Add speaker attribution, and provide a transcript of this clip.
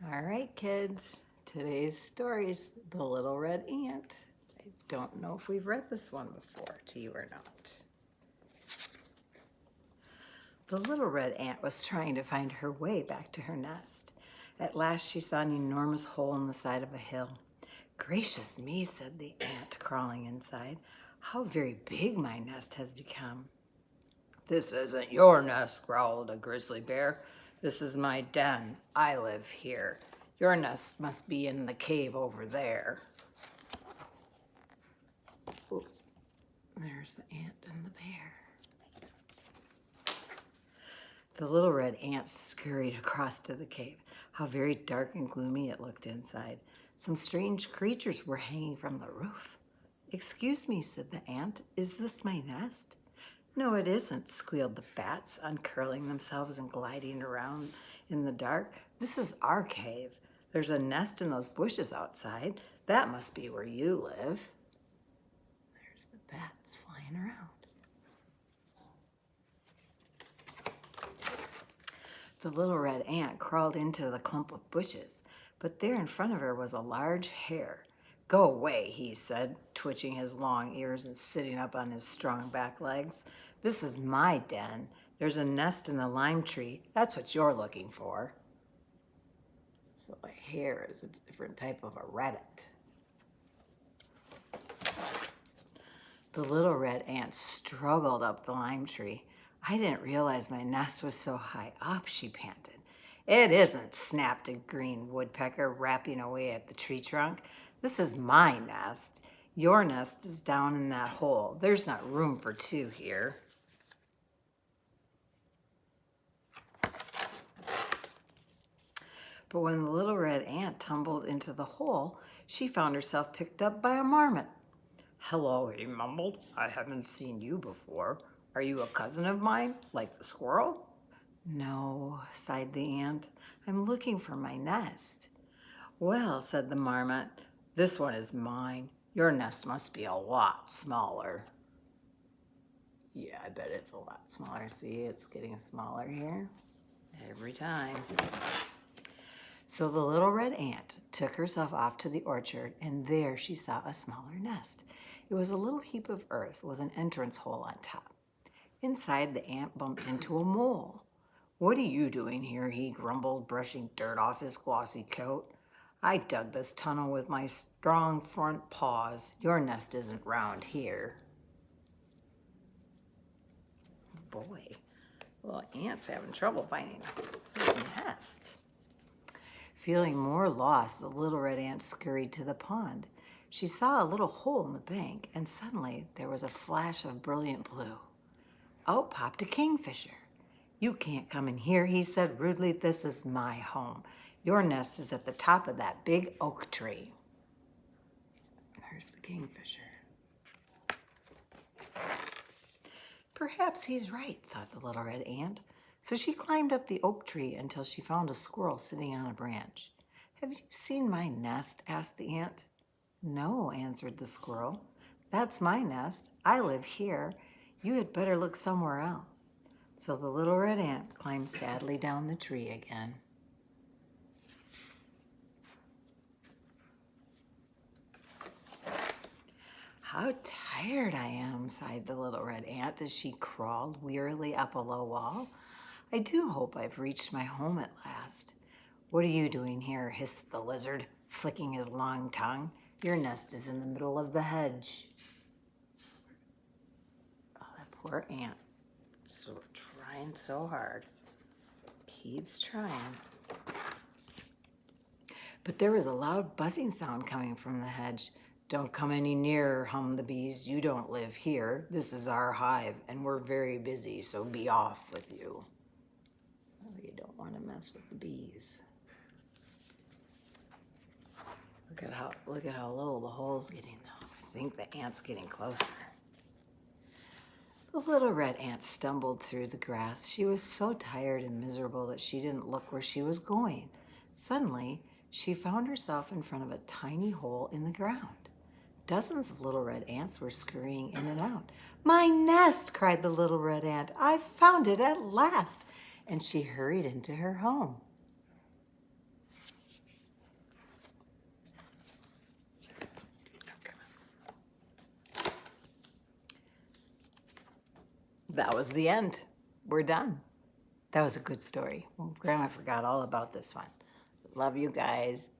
Speaker 1: All right, kids. Today's story is The Little Red Ant. I don't know if we've read this one before to you or not. The little red ant was trying to find her way back to her nest. At last she saw an enormous hole in the side of a hill. Gracious me, said the ant, crawling inside. How very big my nest has become. This isn't your nest, growled a grizzly bear. This is my den. I live here. Your nest must be in the cave over there. Ooh, there's the ant and the bear. The little red ant scurried across to the cave. How very dark and gloomy it looked inside. Some strange creatures were hanging from the roof. Excuse me, said the ant. Is this my nest? No, it isn't, squealed the bats, uncurling themselves and gliding around in the dark. This is our cave. There's a nest in those bushes outside. That must be where you live. There's the bats flying around. The little red ant crawled into the clump of bushes, but there in front of her was a large hare. Go away, he said, twitching his long ears and sitting up on his strong back legs. This is my den. There's a nest in the lime tree. That's what you're looking for. So a hare is a different type of a rabbit. The little red ant struggled up the lime tree. I didn't realize my nest was so high up, she panted. It isn't, snapped a green woodpecker, rapping away at the tree trunk. This is my nest. Your nest is down in that hole. There's not room for two here. But when the little red ant tumbled into the hole, she found herself picked up by a marmot. Hello, he mumbled. I haven't seen you before. Are you a cousin of mine, like the squirrel? No, sighed the ant. I'm looking for my nest. Well, said the marmot, this one is mine. Your nest must be a lot smaller. Yeah, I bet it's a lot smaller. See, it's getting smaller here every time. So the little red ant took herself off to the orchard, and there she saw a smaller nest. It was a little heap of earth with an entrance hole on top. Inside, the ant bumped into a mole. What are you doing here? He grumbled, brushing dirt off his glossy coat. I dug this tunnel with my strong front paws. Your nest isn't round here. Boy, little ant's having trouble finding his nest. Feeling more lost, the little red ant scurried to the pond. She saw a little hole in the bank, and suddenly there was a flash of brilliant blue. Out popped a kingfisher. You can't come in here, he said rudely. This is my home. Your nest is at the top of that big oak tree. There's the kingfisher. Perhaps he's right, thought the little red ant. So she climbed up the oak tree until she found a squirrel sitting on a branch. Have you seen my nest? Asked the ant. No, answered the squirrel. That's my nest. I live here. You had better look somewhere else. So the little red ant climbed sadly down the tree again. How tired I am, sighed the little red ant as she crawled wearily up a low wall. I do hope I've reached my home at last. What are you doing here? Hissed the lizard, flicking his long tongue. Your nest is in the middle of the hedge. Oh, that poor ant. So trying so hard. Keeps trying. But there was a loud buzzing sound coming from the hedge. Don't come any nearer, hummed the bees. You don't live here. This is our hive, and we're very busy, so be off with you. Oh, you don't want to mess with the bees. Look at how low the hole's getting, though. I think the ant's getting closer. The little red ant stumbled through the grass. She was so tired and miserable that she didn't look where she was going. Suddenly, she found herself in front of a tiny hole in the ground. Dozens of little red ants were scurrying in and out. My nest, cried the little red ant. I've found it at last. And she hurried into her home. that was the end. We're done. That was a good story. Grandma forgot all about this one. Love you guys.